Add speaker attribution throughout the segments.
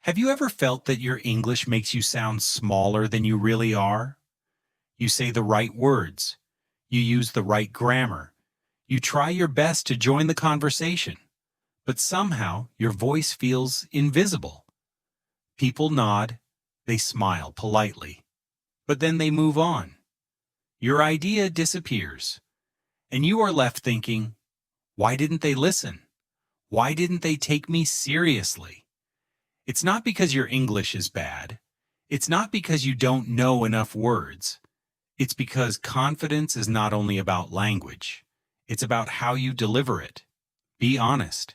Speaker 1: Have you ever felt that your English makes you sound smaller than you really are? You say the right words. You use the right grammar. You try your best to join the conversation, but somehow your voice feels invisible. People nod, they smile politely, but then they move on. Your idea disappears, and you are left thinking, why didn't they listen? Why didn't they take me seriously? It's not because your English is bad. It's not because you don't know enough words. It's because confidence is not only about language. It's about how you deliver it. Be honest.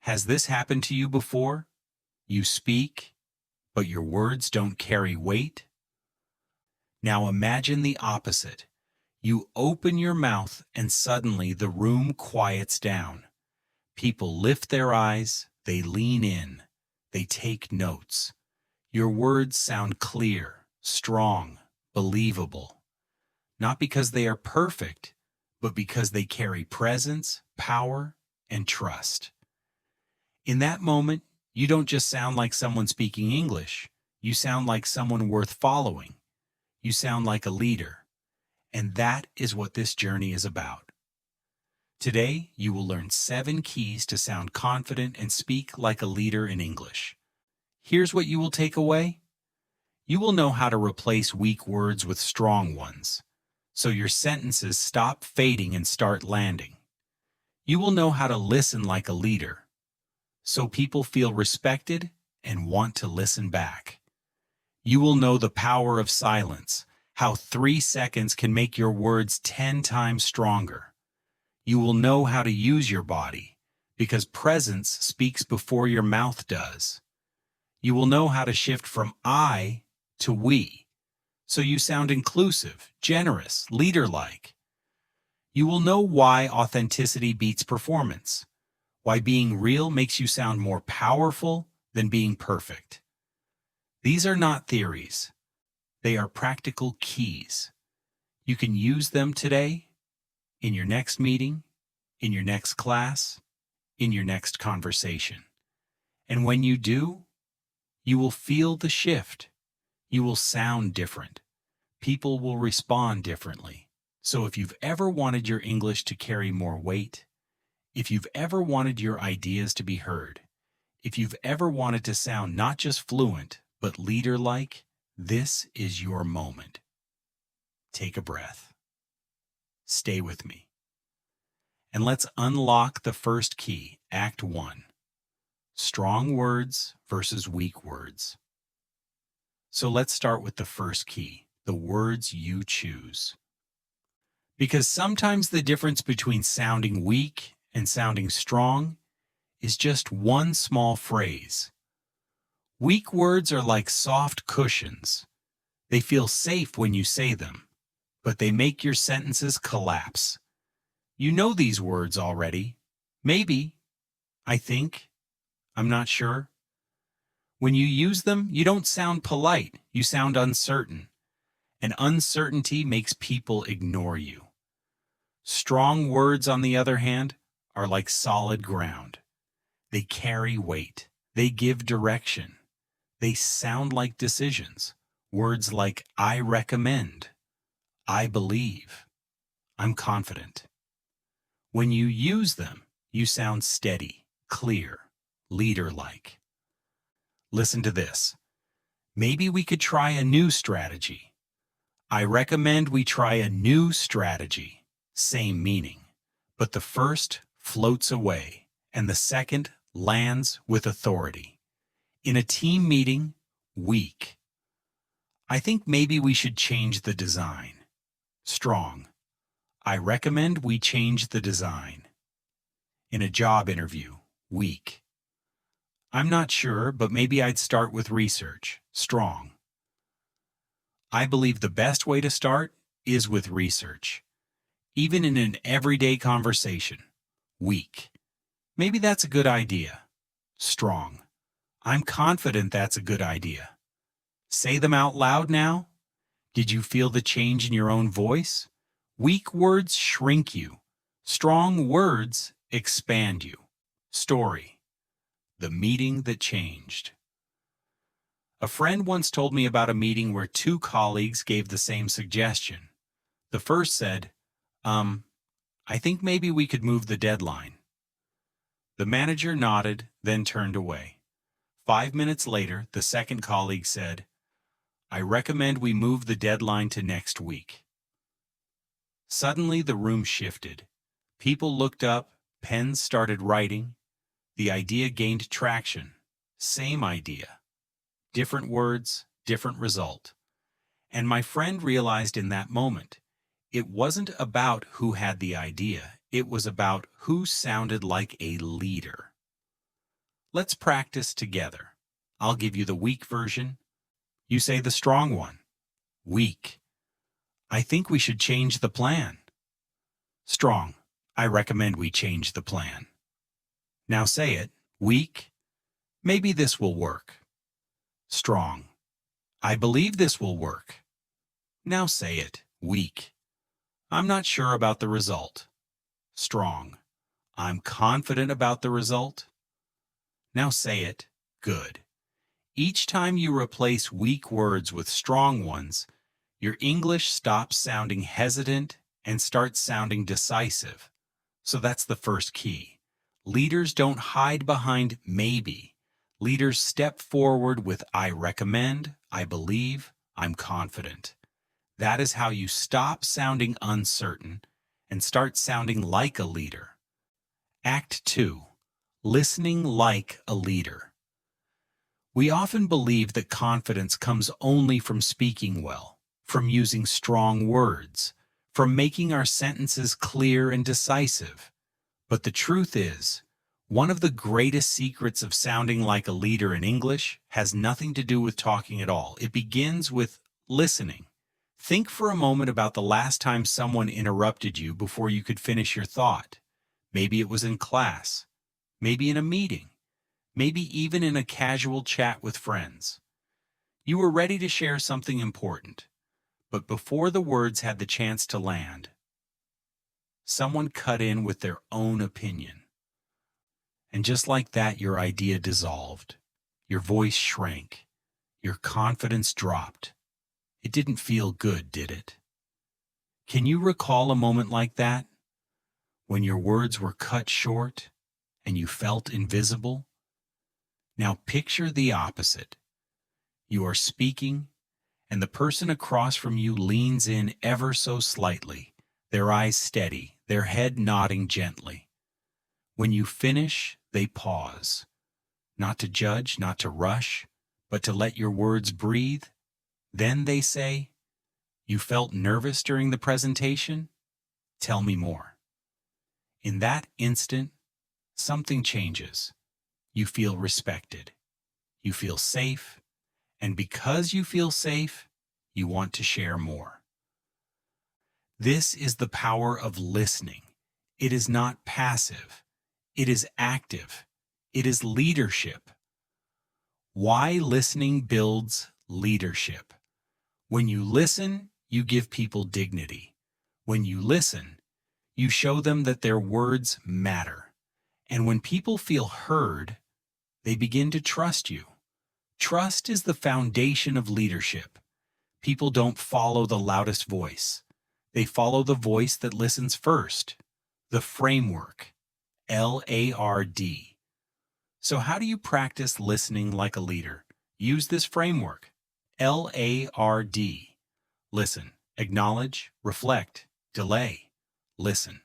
Speaker 1: Has this happened to you before? You speak, but your words don't carry weight? Now imagine the opposite. You open your mouth and suddenly the room quiets down. People lift their eyes, they lean in, they take notes. Your words sound clear, strong, believable. Not because they are perfect, but because they carry presence, power, and trust. In that moment, you don't just sound like someone speaking English. You sound like someone worth following. You sound like a leader. And that is what this journey is about. Today, you will learn 7 keys to sound confident and speak like a leader in English. Here's what you will take away. You will know how to replace weak words with strong ones, so your sentences stop fading and start landing. You will know how to listen like a leader, so people feel respected and want to listen back. You will know the power of silence, how 3 seconds can make your words 10 times stronger. You will know how to use your body, because presence speaks before your mouth does. You will know how to shift from I to we, so you sound inclusive, generous, leader-like. You will know why authenticity beats performance, why being real makes you sound more powerful than being perfect. These are not theories. They are practical keys. You can use them today, in your next meeting, in your next class, in your next conversation. And when you do, you will feel the shift. You will sound different. People will respond differently. So if you've ever wanted your English to carry more weight, if you've ever wanted your ideas to be heard, if you've ever wanted to sound not just fluent, but leader-like, this is your moment. Take a breath. Stay with me. And let's unlock the first key, Act 1. Strong words versus weak words. So let's start with the first key, the words you choose. Because sometimes the difference between sounding weak and sounding strong is just one small phrase. Weak words are like soft cushions. They feel safe when you say them, but they make your sentences collapse. You know these words already. Maybe, I think, I'm not sure. When you use them, you don't sound polite, you sound uncertain. And uncertainty makes people ignore you. Strong words, on the other hand, are like solid ground. They carry weight. They give direction. They sound like decisions. Words like I recommend, I believe, I'm confident. When you use them, you sound steady, clear, leader-like. Listen to this. Maybe we could try a new strategy. I recommend we try a new strategy. Same meaning. But the first floats away, and the second lands with authority. In a team meeting, weak. I think maybe we should change the design. Strong. I recommend we change the design. In a job interview, weak. I'm not sure, but maybe I'd start with research. Strong. I believe the best way to start is with research. Even in an everyday conversation. Weak. Maybe that's a good idea. Strong. I'm confident that's a good idea. Say them out loud now. Did you feel the change in your own voice? Weak words shrink you. Strong words expand you. Story. The meeting that changed. A friend once told me about a meeting where two colleagues gave the same suggestion. The first said, I think maybe we could move the deadline. The manager nodded, then turned away. 5 minutes later, the second colleague said, I recommend we move the deadline to next week. Suddenly, the room shifted. People looked up, pens started writing. The idea gained traction. Same idea. Different words, different result. And my friend realized in that moment, it wasn't about who had the idea. It was about who sounded like a leader. Let's practice together. I'll give you the weak version. You say the strong one. Weak. I think we should change the plan. Strong. I recommend we change the plan. Now say it. Weak. Maybe this will work. Strong. I believe this will work. Now say it. Weak. I'm not sure about the result. Strong. I'm confident about the result. Now say it. Good. Each time you replace weak words with strong ones, your English stops sounding hesitant and starts sounding decisive. So that's the first key. Leaders don't hide behind maybe. Leaders step forward with I recommend, I believe, I'm confident. That is how you stop sounding uncertain and start sounding like a leader. Act 2. Listening like a leader. We often believe that confidence comes only from speaking well, from using strong words, from making our sentences clear and decisive. But the truth is, one of the greatest secrets of sounding like a leader in English has nothing to do with talking at all. It begins with listening. Think for a moment about the last time someone interrupted you before you could finish your thought. Maybe it was in class, maybe in a meeting, maybe even in a casual chat with friends. You were ready to share something important, but before the words had the chance to land, someone cut in with their own opinion. And just like that, your idea dissolved. Your voice shrank. Your confidence dropped. It didn't feel good, did it? Can you recall a moment like that? When your words were cut short and you felt invisible? Now picture the opposite. You are speaking, and the person across from you leans in ever so slightly, their eyes steady, their head nodding gently. When you finish, they pause, not to judge, not to rush, but to let your words breathe. Then they say, "You felt nervous during the presentation? Tell me more." In that instant, something changes. You feel respected. You feel safe. And because you feel safe, you want to share more. This is the power of listening. It is not passive. It is active. It is leadership. Why listening builds leadership? When you listen, you give people dignity. When you listen, you show them that their words matter. And when people feel heard, they begin to trust you. Trust is the foundation of leadership. People don't follow the loudest voice. They follow the voice that listens first. The framework. LARD. So how do you practice listening like a leader? Use this framework. LARD. Listen, acknowledge, reflect, delay. Listen.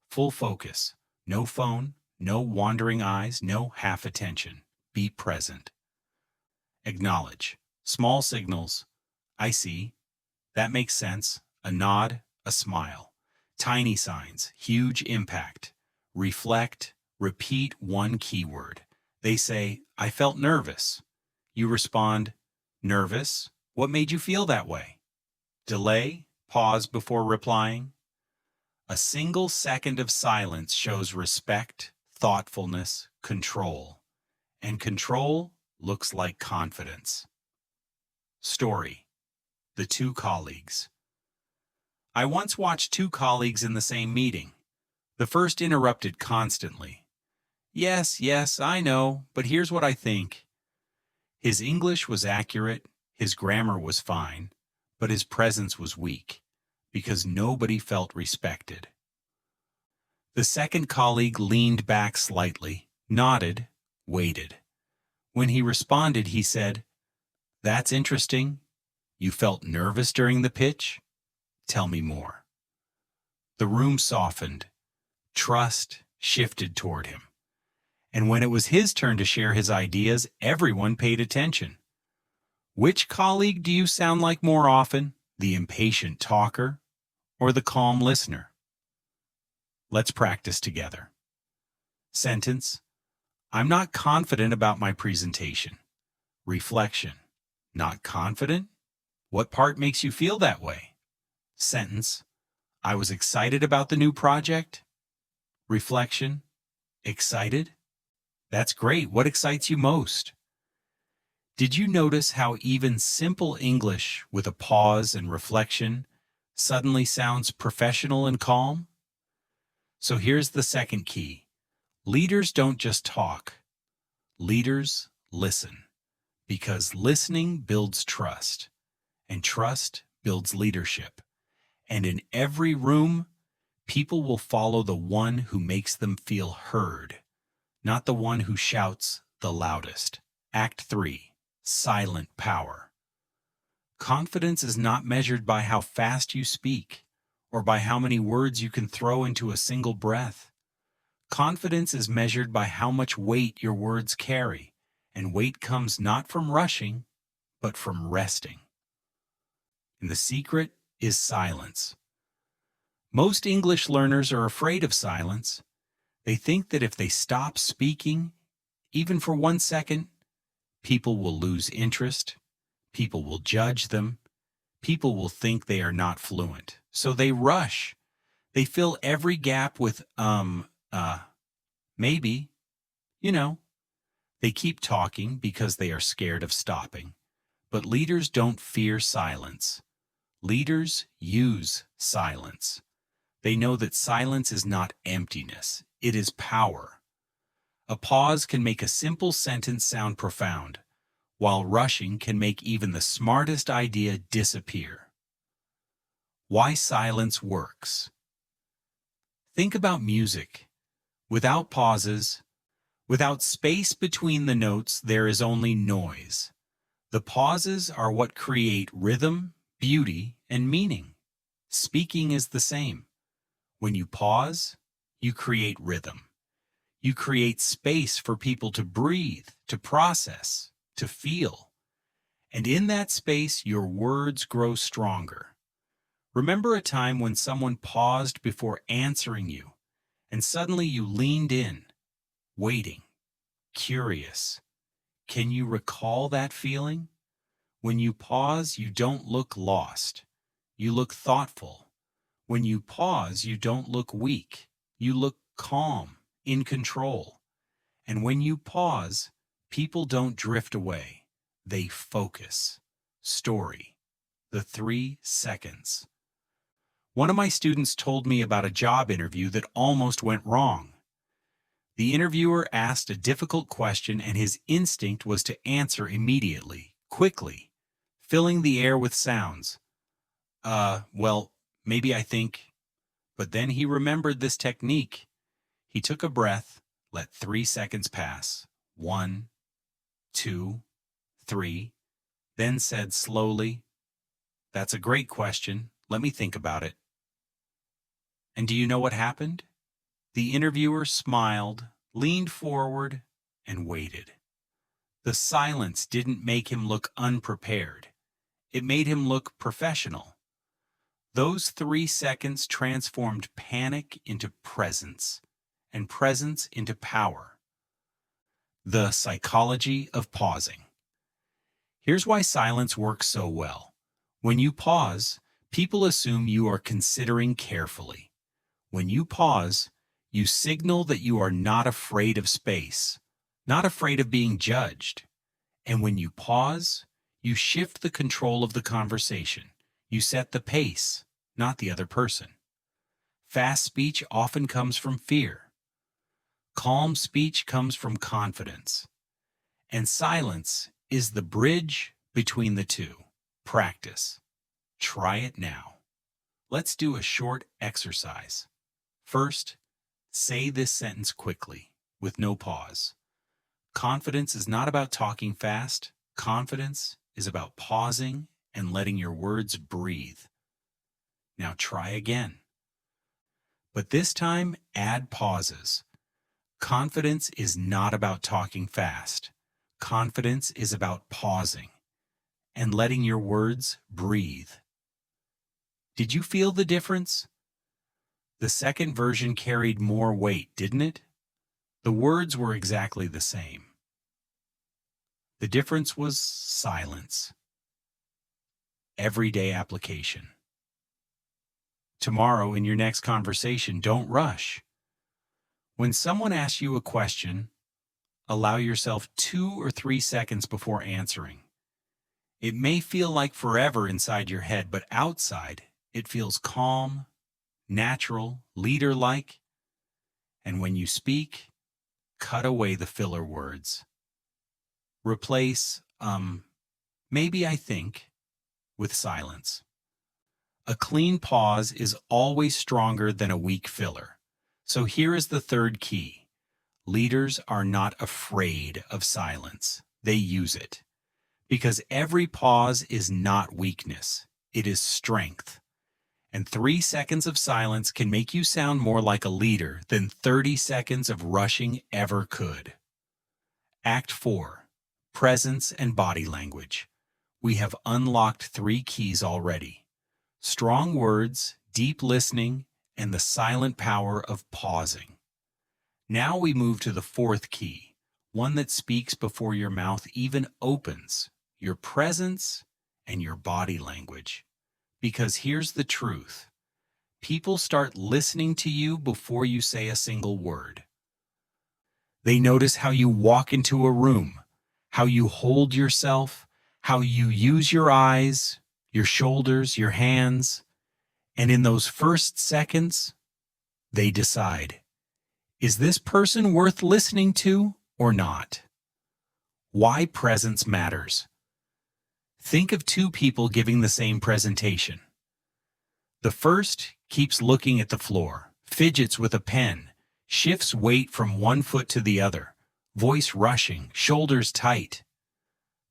Speaker 1: Full focus. No phone, no wandering eyes, no half attention. Be present. Acknowledge. Small signals. I see. That makes sense. A nod, a smile. Tiny signs, huge impact. Reflect, repeat one keyword. They say, "I felt nervous." You respond, "Nervous? What made you feel that way?" Delay, pause before replying. A single second of silence shows respect, thoughtfulness, control. And control looks like confidence. Story. The two colleagues. I once watched two colleagues in the same meeting. The first interrupted constantly. Yes, I know, but here's what I think." His English was accurate, his grammar was fine, but his presence was weak, because nobody felt respected. The second colleague leaned back slightly, nodded, waited. When he responded, he said, "That's interesting. You felt nervous during the pitch? Tell me more." The room softened. Trust shifted toward him. And when it was his turn to share his ideas, everyone paid attention. Which colleague do you sound like more often, the impatient talker or the calm listener? Let's practice together. Sentence: I'm not confident about my presentation. Reflection: not confident? What part makes you feel that way? Sentence: I was excited about the new project. Reflection: excited? That's great. What excites you most? Did you notice how even simple English with a pause and reflection suddenly sounds professional and calm? So here's the second key. Leaders don't just talk. Leaders listen, because listening builds trust, and trust builds leadership. And in every room, people will follow the one who makes them feel heard, not the one who shouts the loudest. Act 3. Silent power. Confidence is not measured by how fast you speak or by how many words you can throw into a single breath. Confidence is measured by how much weight your words carry, and weight comes not from rushing, but from resting. And the secret is silence. Most English learners are afraid of silence. They think that if they stop speaking, even for 1 second, people will lose interest, people will judge them, people will think they are not fluent. So they rush. They fill every gap with, maybe, They keep talking because they are scared of stopping. But leaders don't fear silence. Leaders use silence. They know that silence is not emptiness, it is power. A pause can make a simple sentence sound profound, while rushing can make even the smartest idea disappear. Why silence works. Think about music. Without pauses, without space between the notes, there is only noise. The pauses are what create rhythm, beauty, and meaning. Speaking is the same. When you pause, you create rhythm. You create space for people to breathe, to process, to feel. And in that space, your words grow stronger. Remember a time when someone paused before answering you, and suddenly you leaned in, waiting, curious. Can you recall that feeling? When you pause, you don't look lost. You look thoughtful. When you pause, you don't look weak. You look calm, in control. And when you pause, people don't drift away. They focus. Story. The 3 seconds. One of my students told me about a job interview that almost went wrong. The interviewer asked a difficult question and his instinct was to answer immediately, quickly, filling the air with sounds. Maybe I think. But then he remembered this technique. He took a breath, let 3 seconds pass. 1, 2, 3. Then said slowly, "That's a great question. Let me think about it." And do you know what happened? The interviewer smiled, leaned forward, and waited. The silence didn't make him look unprepared. It made him look professional. Those 3 seconds transformed panic into presence, and presence into power. The psychology of pausing. Here's why silence works so well. When you pause, people assume you are considering carefully. When you pause, you signal that you are not afraid of space, not afraid of being judged. And when you pause, you shift the control of the conversation. You set the pace, not the other person. Fast speech often comes from fear. Calm speech comes from confidence. And silence is the bridge between the two. Practice. Try it now. Let's do a short exercise. First, say this sentence quickly, with no pause. Confidence is not about talking fast. Confidence is about pausing and letting your words breathe. Now try again. But this time, add pauses. Confidence is not about talking fast. Confidence is about pausing and letting your words breathe. Did you feel the difference? The second version carried more weight, didn't it? The words were exactly the same. The difference was silence. Everyday application. Tomorrow, in your next conversation, don't rush. When someone asks you a question, allow yourself 2 or 3 seconds before answering. It may feel like forever inside your head, but outside, it feels calm, natural, leader-like. And when you speak, cut away the filler words. Replace, maybe I think, with silence. A clean pause is always stronger than a weak filler. So here is the third key. Leaders are not afraid of silence. They use it. Because every pause is not weakness. It is strength. And 3 seconds of silence can make you sound more like a leader than 30 seconds of rushing ever could. Act 4. Presence and body language. We have unlocked 3 keys already. Strong words, deep listening, and the silent power of pausing. Now we move to the 4th key, one that speaks before your mouth even opens, your presence and your body language. Because here's the truth. People start listening to you before you say a single word. They notice how you walk into a room, how you hold yourself, how you use your eyes, your shoulders, your hands. And in those first seconds, they decide, is this person worth listening to or not? Why presence matters. Think of 2 people giving the same presentation. The first keeps looking at the floor, fidgets with a pen, shifts weight from one foot to the other, voice rushing, shoulders tight.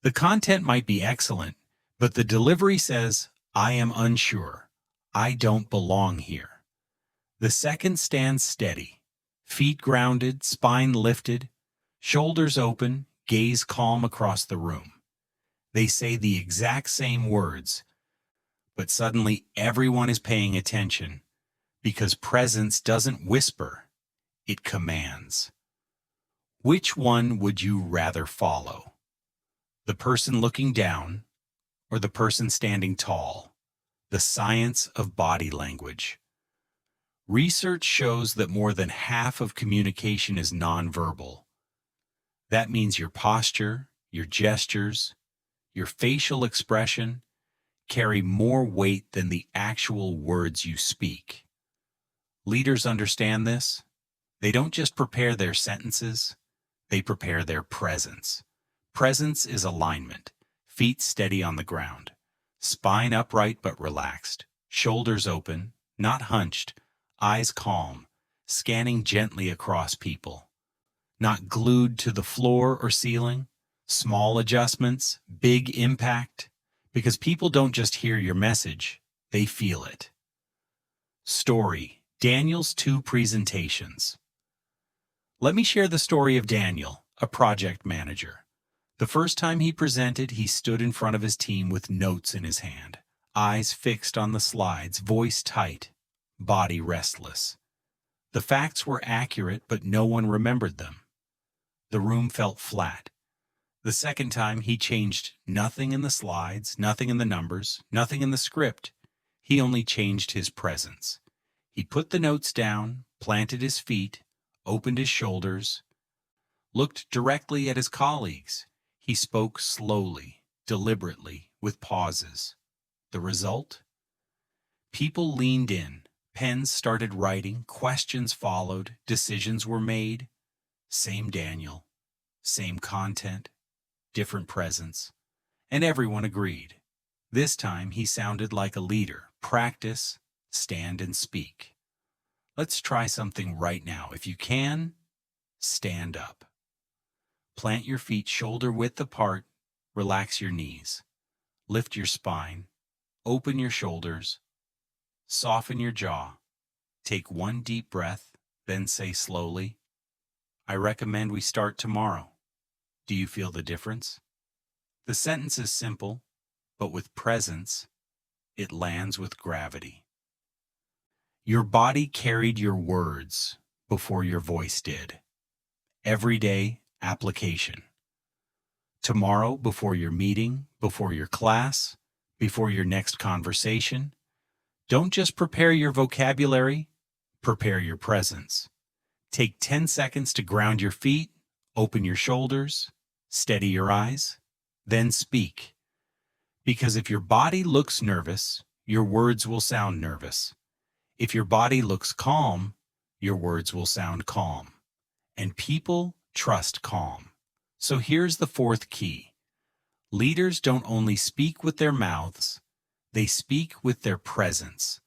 Speaker 1: The content might be excellent, but the delivery says, I am unsure. I don't belong here. The second stands steady, feet grounded, spine lifted, shoulders open, gaze calm across the room. They say the exact same words, but suddenly everyone is paying attention because presence doesn't whisper, it commands. Which one would you rather follow? The person looking down or the person standing tall? The science of body language. Research shows that more than half of communication is nonverbal. That means your posture, your gestures, your facial expression carry more weight than the actual words you speak. Leaders understand this. They don't just prepare their sentences, they prepare their presence. Presence is alignment, feet steady on the ground, spine upright but relaxed, shoulders open, not hunched, eyes calm, scanning gently across people. Not glued to the floor or ceiling, small adjustments, big impact, because people don't just hear your message, they feel it. Story: Daniel's 2 presentations. Let me share the story of Daniel, a project manager. The first time he presented, he stood in front of his team with notes in his hand, eyes fixed on the slides, voice tight, body restless. The facts were accurate, but no one remembered them. The room felt flat. The second time, he changed nothing in the slides, nothing in the numbers, nothing in the script. He only changed his presence. He put the notes down, planted his feet, opened his shoulders, looked directly at his colleagues. He spoke slowly, deliberately, with pauses. The result? People leaned in, pens started writing, questions followed, decisions were made. Same Daniel, same content, different presence, and everyone agreed. This time he sounded like a leader. Practice, stand and speak. Let's try something right now. If you can, stand up. Plant your feet shoulder width apart. Relax your knees. Lift your spine. Open your shoulders. Soften your jaw. Take one deep breath, then say slowly, I recommend we start tomorrow. Do you feel the difference? The sentence is simple, but with presence, it lands with gravity. Your body carried your words before your voice did. Everyday application. Tomorrow, before your meeting, before your class, before your next conversation, don't just prepare your vocabulary, prepare your presence. Take 10 seconds to ground your feet, open your shoulders, steady your eyes, then speak. Because if your body looks nervous, your words will sound nervous. If your body looks calm, your words will sound calm. And people trust calm. So here's the fourth key. Leaders don't only speak with their mouths, they speak with their presence.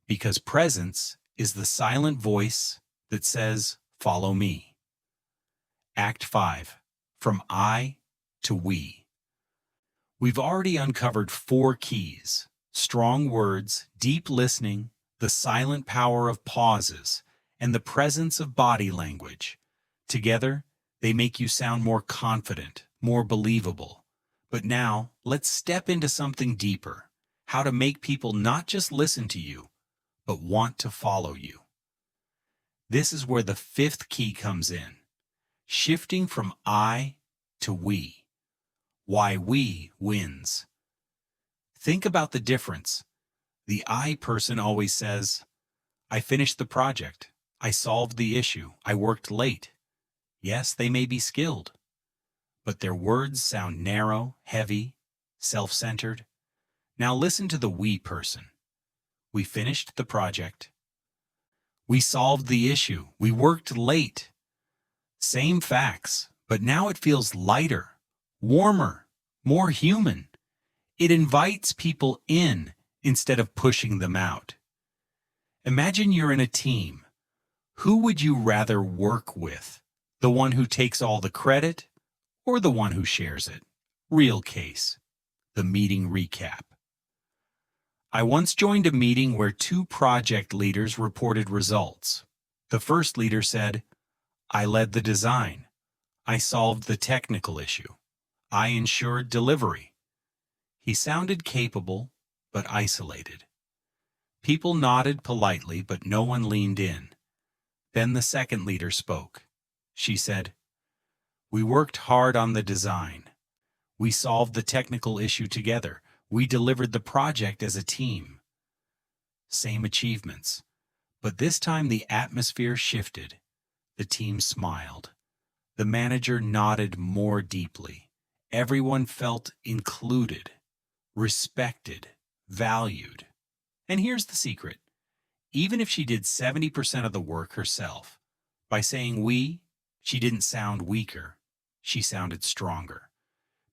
Speaker 1: Because presence is the silent voice that says, follow me. Act 5. From I to we. We've already uncovered 4 keys: strong words, deep listening, the silent power of pauses, and the presence of body language. Together, they make you sound more confident, more believable. But now, let's step into something deeper: how to make people not just listen to you, but want to follow you. This is where the 5th key comes in: shifting from I to we. Why we wins. Think about the difference. The I person always says, I finished the project, I solved the issue, I worked late. Yes, they may be skilled, but their words sound narrow, heavy, self-centered. Now listen to the we person. We finished the project. We solved the issue. We worked late. Same facts, but now it feels lighter, warmer, more human. It invites people in instead of pushing them out. Imagine you're in a team. Who would you rather work with? The one who takes all the credit or the one who shares it? Real case. The meeting recap. I once joined a meeting where 2 project leaders reported results. The first leader said, I led the design. I solved the technical issue. I ensured delivery. He sounded capable, but isolated. People nodded politely, but no one leaned in. Then the second leader spoke. She said, we worked hard on the design. We solved the technical issue together. We delivered the project as a team. Same achievements, but this time the atmosphere shifted. The team smiled. The manager nodded more deeply. Everyone felt included, respected, valued. And here's the secret. Even if she did 70% of the work herself, by saying we, she didn't sound weaker. She sounded stronger.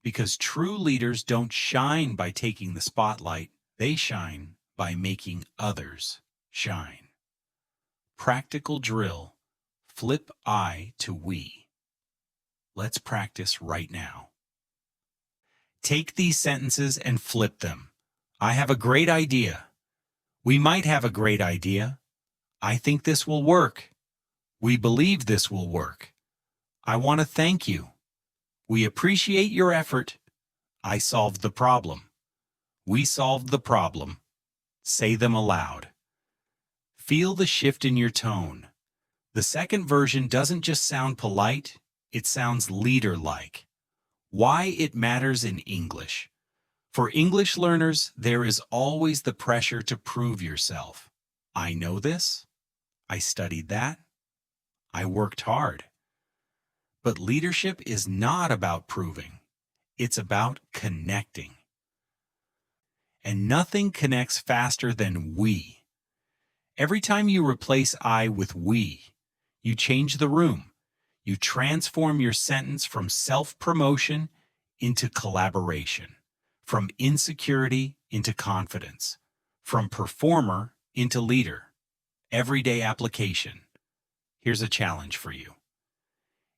Speaker 1: Because true leaders don't shine by taking the spotlight. They shine by making others shine. Practical drill. Flip I to we. Let's practice right now. Take these sentences and flip them. I have a great idea. We might have a great idea. I think this will work. We believe this will work. I want to thank you. We appreciate your effort. I solved the problem. We solved the problem. Say them aloud. Feel the shift in your tone. The second version doesn't just sound polite, it sounds leader-like. Why it matters in English. For English learners, there is always the pressure to prove yourself. I know this. I studied that. I worked hard. But leadership is not about proving. It's about connecting. And nothing connects faster than we. Every time you replace I with we, you change the room. You transform your sentence from self-promotion into collaboration, from insecurity into confidence, from performer into leader. Everyday application. Here's a challenge for you.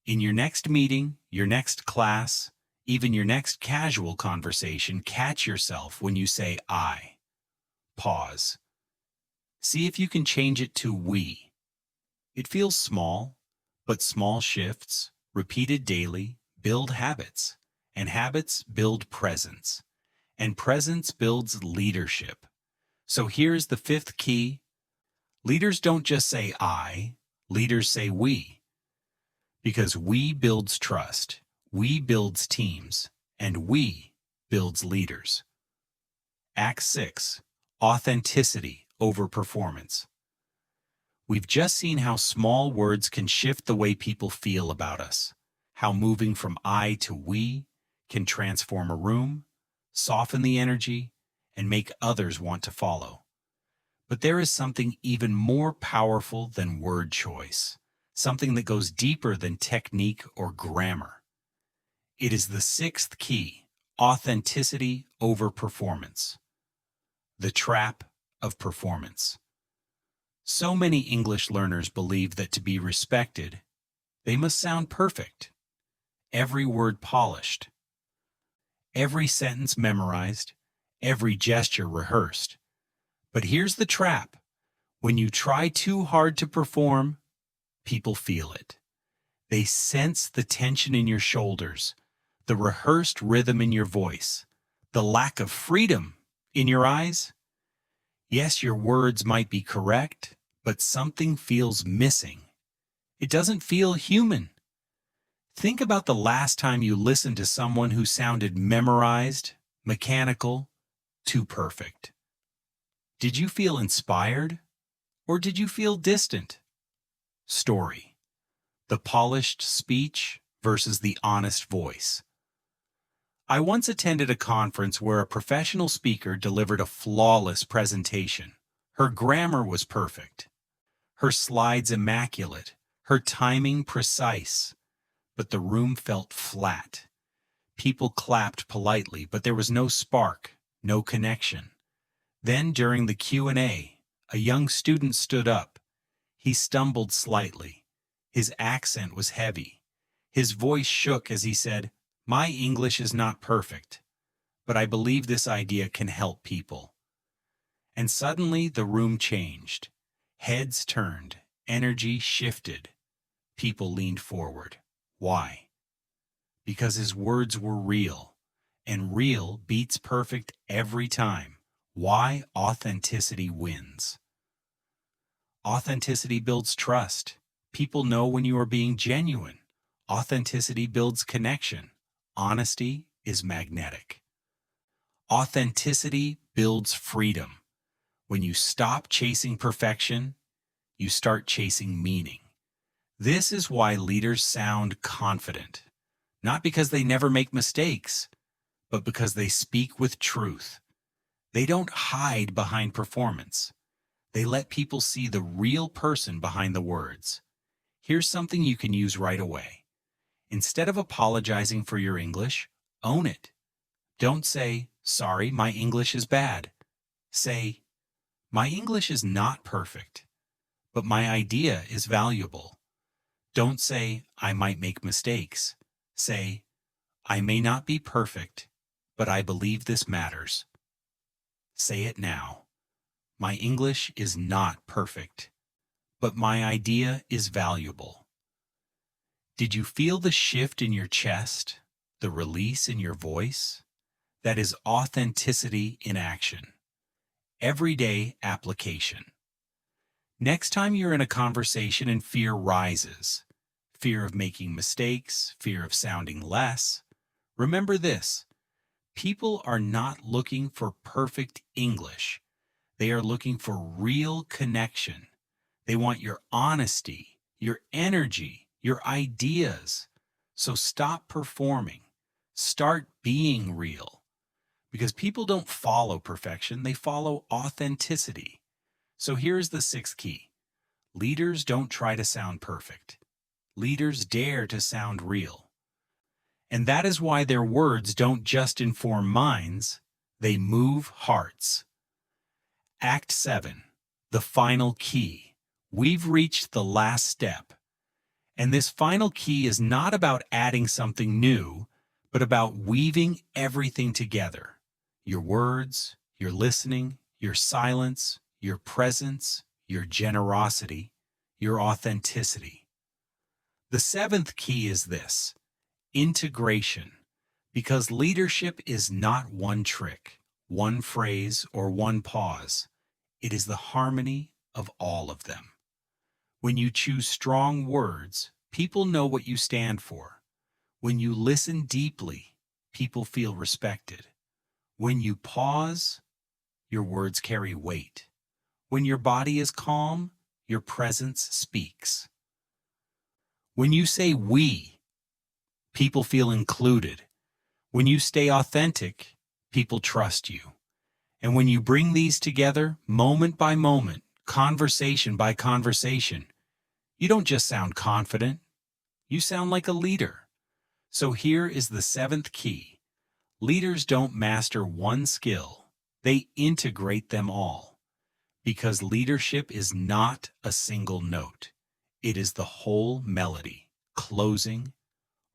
Speaker 1: In your next meeting, your next class, even your next casual conversation, catch yourself when you say I. Pause. See if you can change it to we. It feels small, but small shifts, repeated daily, build habits, and habits build presence, and presence builds leadership. So here's the fifth key. Leaders don't just say I, leaders say we. Because we builds trust, we builds teams, and we builds leaders. Act 6. Authenticity over performance. We've just seen how small words can shift the way people feel about us, how moving from I to we can transform a room, soften the energy, and make others want to follow. But there is something even more powerful than word choice, something that goes deeper than technique or grammar. It is the sixth key, authenticity over performance. The trap of performance. So many English learners believe that to be respected, they must sound perfect, every word polished, every sentence memorized, every gesture rehearsed. But here's the trap. When you try too hard to perform, people feel it. They sense the tension in your shoulders, the rehearsed rhythm in your voice, the lack of freedom in your eyes. Yes, your words might be correct, but something feels missing. It doesn't feel human. Think about the last time you listened to someone who sounded memorized, mechanical, too perfect. Did you feel inspired, or did you feel distant? Story. The polished speech versus the honest voice. I once attended a conference where a professional speaker delivered a flawless presentation. Her grammar was perfect, her slides immaculate, her timing precise, but the room felt flat. People clapped politely, but there was no spark, no connection. Then during the Q&A, a young student stood up. He stumbled slightly. His accent was heavy. His voice shook as he said, "My English is not perfect, but I believe this idea can help people." And suddenly the room changed. Heads turned, energy shifted. People leaned forward. Why? Because his words were real, and real beats perfect every time. Why authenticity wins. Authenticity builds trust. People know when you are being genuine. Authenticity builds connection. Honesty is magnetic. Authenticity builds freedom. When you stop chasing perfection, you start chasing meaning. This is why leaders sound confident, not because they never make mistakes, but because they speak with truth. They don't hide behind performance. They let people see the real person behind the words. Here's something you can use right away. Instead of apologizing for your English, own it. Don't say, "Sorry, my English is bad." Say, "My English is not perfect, but my idea is valuable." Don't say, "I might make mistakes." Say, "I may not be perfect, but I believe this matters." Say it now. My English is not perfect, but my idea is valuable. Did you feel the shift in your chest, the release in your voice? That is authenticity in action. Everyday application. Next time you're in a conversation and fear rises, fear of making mistakes, fear of sounding less, remember this: people are not looking for perfect English. They are looking for real connection. They want your honesty, your energy, your ideas. So stop performing. Start being real. Because people don't follow perfection, they follow authenticity. So here's the sixth key. Leaders don't try to sound perfect. Leaders dare to sound real. And that is why their words don't just inform minds, they move hearts. Act 7, the final key. We've reached the last step. And this final key is not about adding something new, but about weaving everything together. Your words, your listening, your silence, your presence, your generosity, your authenticity. The seventh key is this: integration. Because leadership is not one trick, one phrase, or one pause. It is the harmony of all of them. When you choose strong words, people know what you stand for. When you listen deeply, people feel respected. When you pause, your words carry weight. When your body is calm, your presence speaks. When you say we, people feel included. When you stay authentic, people trust you. And when you bring these together, moment by moment, conversation by conversation, you don't just sound confident, you sound like a leader. So here is the seventh key. Leaders don't master one skill, they integrate them all. Because leadership is not a single note. It is the whole melody, closing,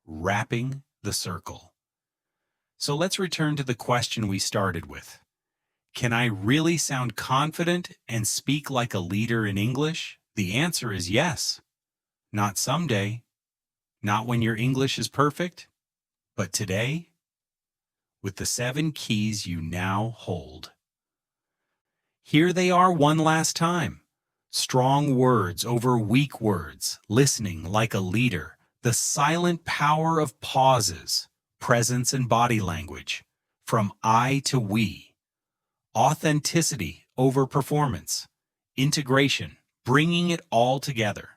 Speaker 1: wrapping the circle. So let's return to the question we started with. Can I really sound confident and speak like a leader in English? The answer is yes. Not someday, not when your English is perfect, but today, with the 7 keys you now hold. Here they are one last time. Strong words over weak words, listening like a leader, the silent power of pauses, presence and body language, from I to we, authenticity over performance, integration, bringing it all together.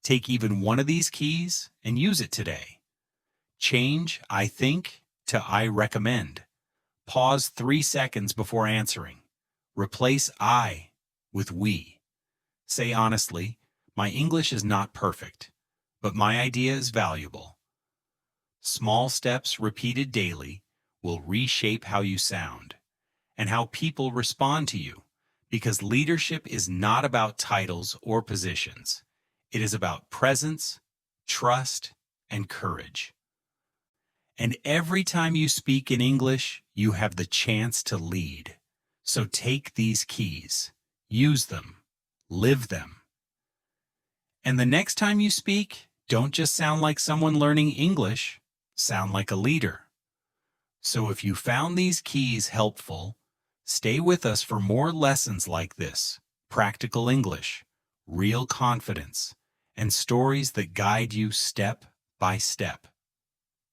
Speaker 1: Take even one of these keys and use it today. Change I think to I recommend. Pause 3 seconds before answering. Replace I with we. Say honestly, my English is not perfect, but my idea is valuable. Small steps repeated daily will reshape how you sound and how people respond to you, because leadership is not about titles or positions. It is about presence, trust, and courage. And every time you speak in English, you have the chance to lead. So take these keys, use them, live them. And the next time you speak, don't just sound like someone learning English, sound like a leader. So if you found these keys helpful, stay with us for more lessons like this: practical English, real confidence, and stories that guide you step by step.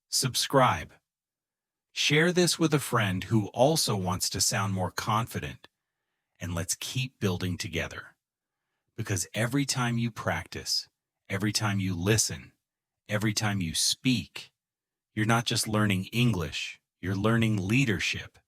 Speaker 1: Subscribe. Share this with a friend who also wants to sound more confident, and let's keep building together. Because every time you practice, every time you listen, every time you speak, you're not just learning English, you're learning leadership.